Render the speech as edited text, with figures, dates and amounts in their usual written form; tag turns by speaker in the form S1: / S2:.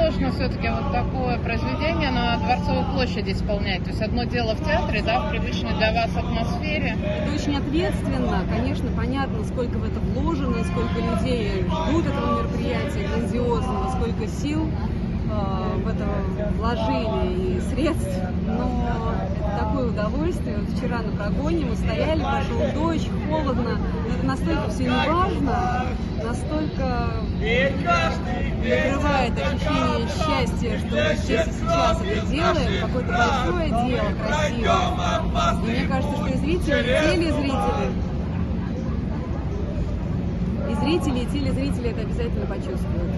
S1: сложно все-таки вот такое произведение на Дворцовой площади исполнять? То есть одно дело в театре, да, в привычной для вас атмосфере.
S2: Это очень ответственно, конечно, понятно, сколько в это вложено, сколько людей ждут этого мероприятия грандиозного, сколько сил в это вложили и средств, но это такое удовольствие. Вот вчера на прогоне мы стояли, пошел дождь, холодно, но это настолько все не важно, настолько накрывает ощущение счастья, что мы здесь и сейчас это делаем, какое-то большое дело, красивое. И мне кажется, что и зрители, и телезрители это обязательно почувствуют.